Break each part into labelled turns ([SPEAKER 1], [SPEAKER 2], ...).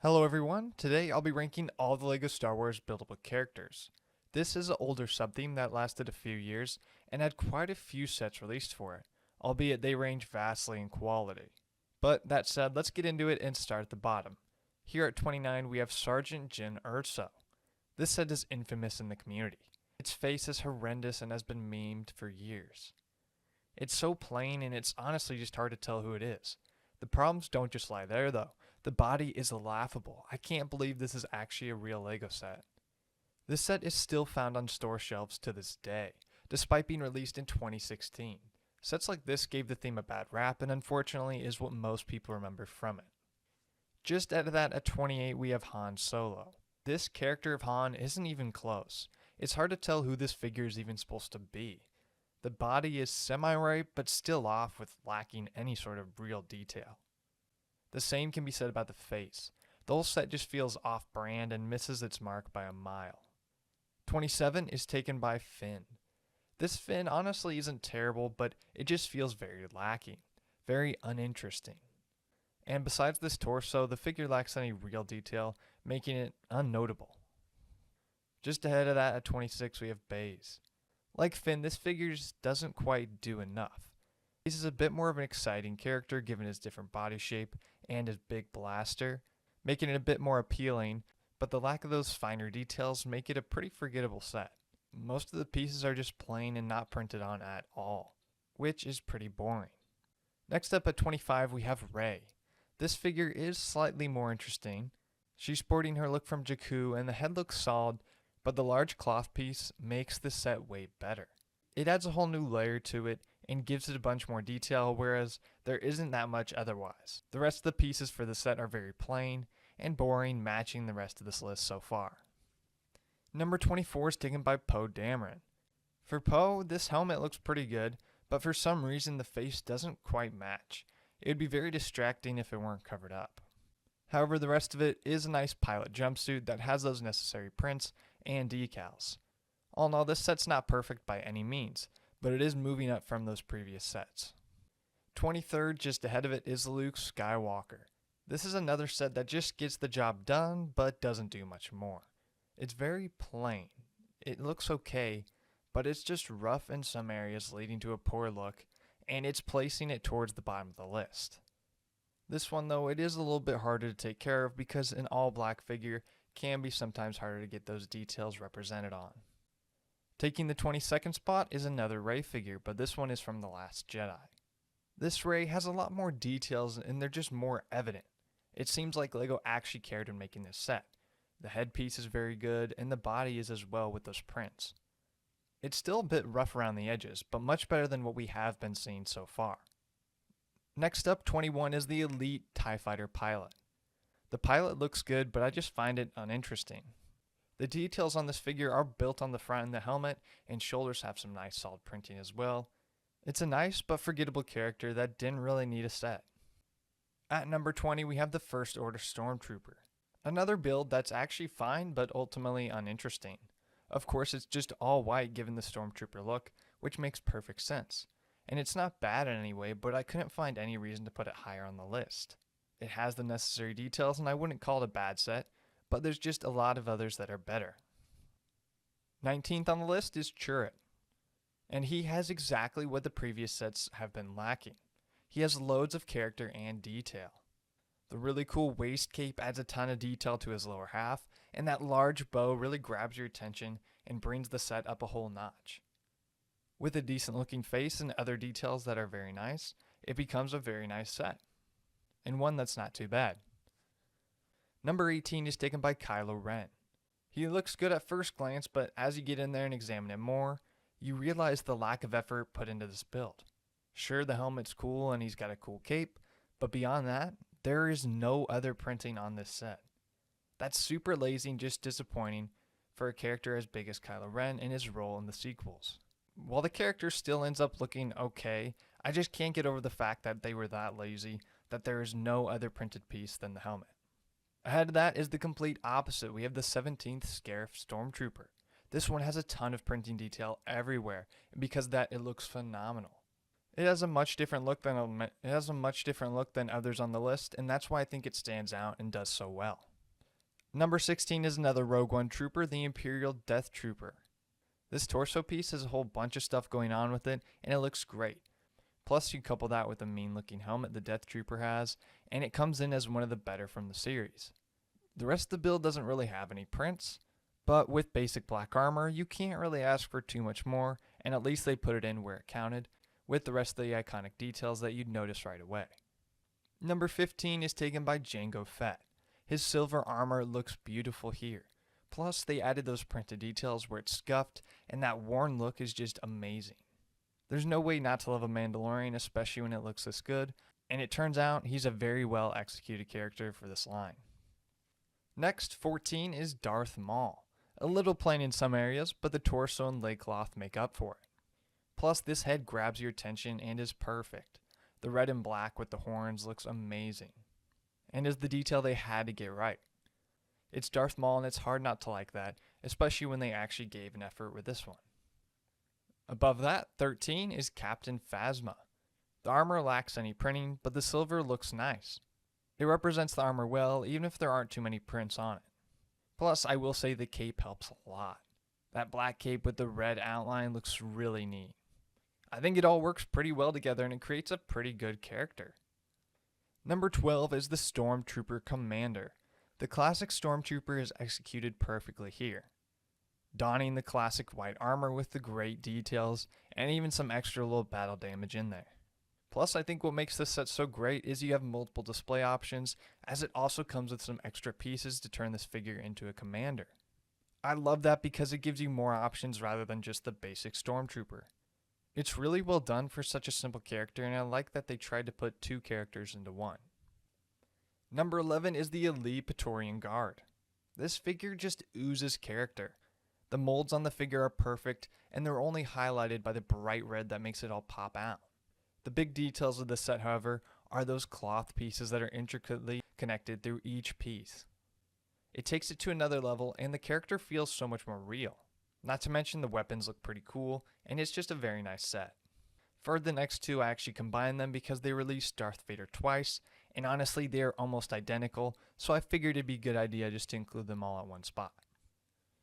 [SPEAKER 1] Hello everyone, today I'll be ranking all the LEGO Star Wars buildable characters. This is an older subtheme that lasted a few years and had quite a few sets released for it, albeit they range vastly in quality. But that said, let's get into it and start at the bottom. Here at 29 we have Sergeant Jyn Erso. This set is infamous in the community. Its face is horrendous and has been memed for years. It's so plain and it's honestly just hard to tell who it is. The problems don't just lie there though. The body is laughable. I can't believe this is actually a real LEGO set. This set is still found on store shelves to this day, despite being released in 2016. Sets like this gave the theme a bad rap and unfortunately is what most people remember from it. Just out of that at 28 we have Han Solo. This character of Han isn't even close. It's hard to tell who this figure is even supposed to be. The body is semi-right but still off with lacking any sort of real detail. The same can be said about the face. The whole set just feels off-brand and misses its mark by a mile. 27 is taken by Finn. This Finn honestly isn't terrible, but it just feels very lacking, very uninteresting. And besides this torso, the figure lacks any real detail, making it unnotable. Just ahead of that at 26 we have Baze. Like Finn, this figure just doesn't quite do enough. Baze is a bit more of an exciting character given his different body shape and his big blaster, making it a bit more appealing, but the lack of those finer details make it a pretty forgettable set. Most of the pieces are just plain and not printed on at all, which is pretty boring. Next up at 25 we have Rey. This figure is slightly more interesting. She's sporting her look from Jakku and the head looks solid, but the large cloth piece makes the set way better. It adds a whole new layer to it and gives it a bunch more detail, whereas there isn't that much otherwise. The rest of the pieces for the set are very plain and boring, matching the rest of this list so far. Number 24 is taken by Poe Dameron. For Poe, this helmet looks pretty good, but for some reason the face doesn't quite match. It would be very distracting if it weren't covered up. However, the rest of it is a nice pilot jumpsuit that has those necessary prints and decals. All in all, this set's not perfect by any means, but it is moving up from those previous sets. 23rd, just ahead of it, is Luke Skywalker. This is another set that just gets the job done, but doesn't do much more. It's very plain. It looks okay, but it's just rough in some areas, leading to a poor look, and it's placing it towards the bottom of the list. This one though, it is a little bit harder to take care of because an all black figure can be sometimes harder to get those details represented on. Taking the 22nd spot is another Rey figure, but this one is from The Last Jedi. This Rey has a lot more details and they're just more evident. It seems like LEGO actually cared in making this set. The headpiece is very good and the body is as well with those prints. It's still a bit rough around the edges, but much better than what we have been seeing so far. Next up, 21 is the Elite TIE Fighter pilot. The pilot looks good, but I just find it uninteresting. The details on this figure are built on the front and the helmet, and shoulders have some nice solid printing as well. It's a nice but forgettable character that didn't really need a set. At number 20 we have the First Order Stormtrooper. Another build that's actually fine but ultimately uninteresting. Of course it's just all white given the Stormtrooper look, which makes perfect sense. And it's not bad in any way, but I couldn't find any reason to put it higher on the list. It has the necessary details and I wouldn't call it a bad set, but there's just a lot of others that are better. 19th on the list is Chirrut, and he has exactly what the previous sets have been lacking. He has loads of character and detail. The really cool waist cape adds a ton of detail to his lower half, and that large bow really grabs your attention and brings the set up a whole notch. With a decent looking face and other details that are very nice, it becomes a very nice set, and one that's not too bad. Number 18 is taken by Kylo Ren. He looks good at first glance, but as you get in there and examine him more, you realize the lack of effort put into this build. Sure, the helmet's cool and he's got a cool cape, but beyond that, there is no other printing on this set. That's super lazy and just disappointing for a character as big as Kylo Ren and his role in the sequels. While the character still ends up looking okay, I just can't get over the fact that they were that lazy that there is no other printed piece than the helmet. Ahead of that is the complete opposite. We have the 17th Scarif Stormtrooper. This one has a ton of printing detail everywhere, and because of that it looks phenomenal. It has a much different look than others on the list, and that's why I think it stands out and does so well. Number 16 is another Rogue One trooper, the Imperial Death Trooper. This torso piece has a whole bunch of stuff going on with it, and it looks great. Plus, you couple that with the mean looking helmet the Death Trooper has, and it comes in as one of the better from the series. The rest of the build doesn't really have any prints, but with basic black armor, you can't really ask for too much more, and at least they put it in where it counted, with the rest of the iconic details that you'd notice right away. Number 15 is taken by Jango Fett. His silver armor looks beautiful here. Plus, they added those printed details where it's scuffed, and that worn look is just amazing. There's no way not to love a Mandalorian, especially when it looks this good, and it turns out he's a very well executed character for this line. Next, 14 is Darth Maul. A little plain in some areas, but the torso and leg cloth make up for it. Plus, this head grabs your attention and is perfect. The red and black with the horns looks amazing, and is the detail they had to get right. It's Darth Maul, and it's hard not to like that, especially when they actually gave an effort with this one. Above that, 13 is Captain Phasma. The armor lacks any printing, but the silver looks nice. It represents the armor well, even if there aren't too many prints on it. Plus, I will say the cape helps a lot. That black cape with the red outline looks really neat. I think it all works pretty well together, and it creates a pretty good character. Number 12 is the Stormtrooper Commander. The classic Stormtrooper is executed perfectly here, donning the classic white armor with the great details and even some extra little battle damage in there. Plus, I think what makes this set so great is you have multiple display options, as it also comes with some extra pieces to turn this figure into a commander. I love that because it gives you more options rather than just the basic Stormtrooper. It's really well done for such a simple character, and I like that they tried to put two characters into one. Number 11 is the Elite Praetorian Guard. This figure just oozes character. The molds on the figure are perfect, and they're only highlighted by the bright red that makes it all pop out. The big details of the set, however, are those cloth pieces that are intricately connected through each piece. It takes it to another level, and the character feels so much more real. Not to mention the weapons look pretty cool, and it's just a very nice set. For the next two, I actually combined them because they released Darth Vader twice, and honestly they are almost identical, so I figured it'd be a good idea just to include them all at one spot.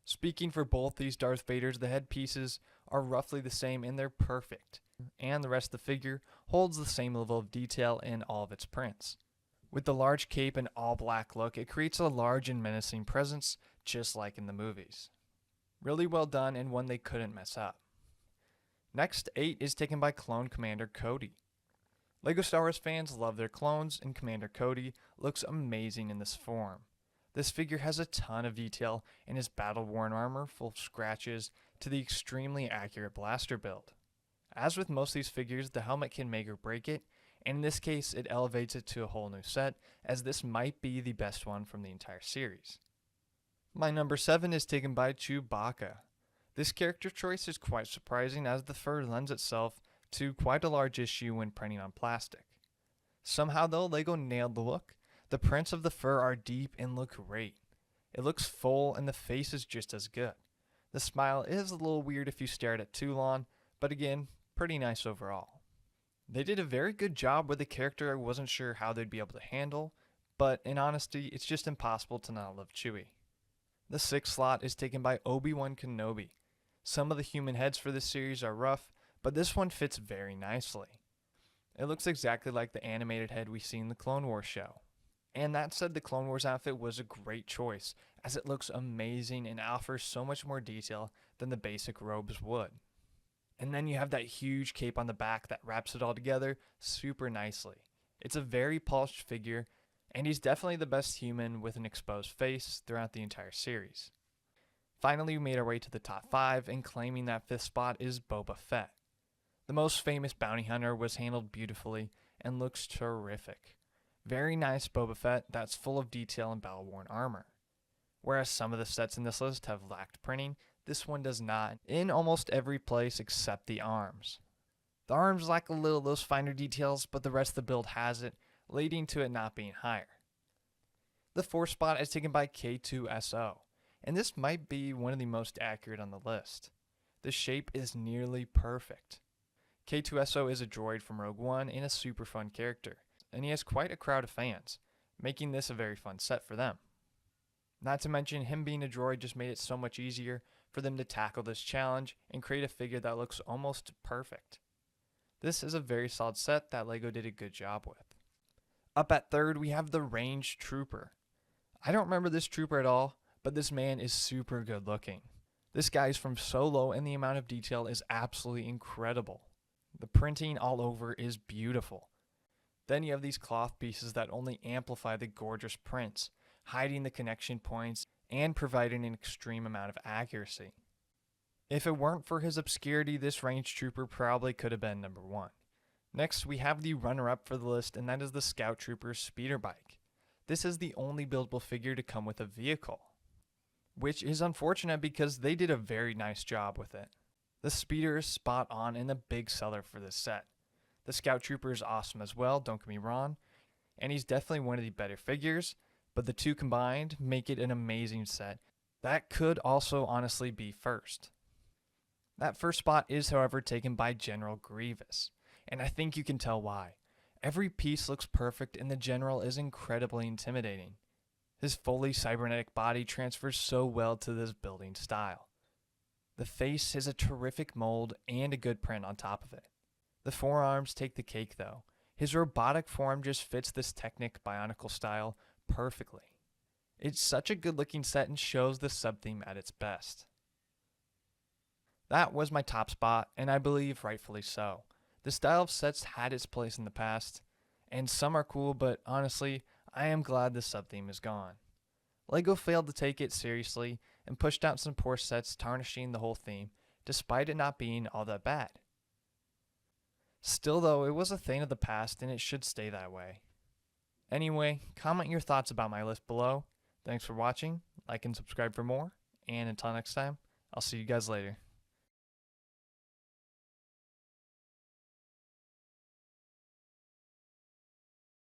[SPEAKER 1] Speaking for both these Darth Vaders, the head pieces are roughly the same and they're perfect, and the rest of the figure holds the same level of detail in all of its prints. With the large cape and all black look, it creates a large and menacing presence, just like in the movies. Really well done, and one they couldn't mess up. Next, 8 is taken by Clone Commander Cody. LEGO Star Wars fans love their clones, and Commander Cody looks amazing in this form. This figure has a ton of detail in his battle-worn armor full of scratches to the extremely accurate blaster build. As with most of these figures, the helmet can make or break it, and in this case it elevates it to a whole new set, as this might be the best one from the entire series. My number 7 is taken by Chewbacca. This character choice is quite surprising, as the fur lends itself to quite a large issue when printing on plastic. Somehow though, LEGO nailed the look. The prints of the fur are deep and look great. It looks full, and the face is just as good. The smile is a little weird if you stare at it too long, but again, pretty nice overall. They did a very good job with a character I wasn't sure how they'd be able to handle, but in honesty, it's just impossible to not love Chewie. The 6th slot is taken by Obi-Wan Kenobi. Some of the human heads for this series are rough, but this one fits very nicely. It looks exactly like the animated head we see in the Clone Wars show. And that said, the Clone Wars outfit was a great choice, as it looks amazing and offers so much more detail than the basic robes would. And then you have that huge cape on the back that wraps it all together super nicely. It's a very polished figure, and he's definitely the best human with an exposed face throughout the entire series. Finally, we made our way to the top 5, and claiming that 5th spot is Boba Fett. The most famous bounty hunter was handled beautifully and looks terrific. Very nice Boba Fett that's full of detail and battle-worn armor. Whereas some of the sets in this list have lacked printing, this one does not, in almost every place except the arms. The arms lack a little of those finer details, but the rest of the build has it, leading to it not being higher. The 4th spot is taken by K2SO, and this might be one of the most accurate on the list. The shape is nearly perfect. K2SO is a droid from Rogue One and a super fun character, and he has quite a crowd of fans, making this a very fun set for them. Not to mention, him being a droid just made it so much easier for them to tackle this challenge and create a figure that looks almost perfect. This is a very solid set that LEGO did a good job with. Up at third, we have the Range Trooper. I don't remember this trooper at all, but this man is super good looking. This guy's from Solo and the amount of detail is absolutely incredible. The printing all over is beautiful. Then you have these cloth pieces that only amplify the gorgeous prints, hiding the connection points and providing an extreme amount of accuracy. If it weren't for his obscurity, this Range Trooper probably could have been number 1. Next, we have the runner-up for the list, and that is the Scout Trooper Speeder Bike. This is the only buildable figure to come with a vehicle, which is unfortunate because they did a very nice job with it. The speeder is spot on and a big seller for this set. The Scout Trooper is awesome as well, don't get me wrong, and he's definitely one of the better figures, but the two combined make it an amazing set that could also honestly be first. That first spot is, however, taken by General Grievous, and I think you can tell why. Every piece looks perfect and the General is incredibly intimidating. His fully cybernetic body transfers so well to this building style. The face is a terrific mold and a good print on top of it. The forearms take the cake though. His robotic form just fits this Technic Bionicle style perfectly. It's such a good looking set and shows the sub-theme at its best. That was my top spot, and I believe rightfully so. The style of sets had its place in the past, and some are cool, but honestly, I am glad the sub-theme is gone. LEGO failed to take it seriously and pushed out some poor sets tarnishing the whole theme, despite it not being all that bad. Still though, it was a thing of the past and it should stay that way. Anyway, comment your thoughts about my list below. Thanks for watching, like and subscribe for more, and until next time, I'll see you guys later.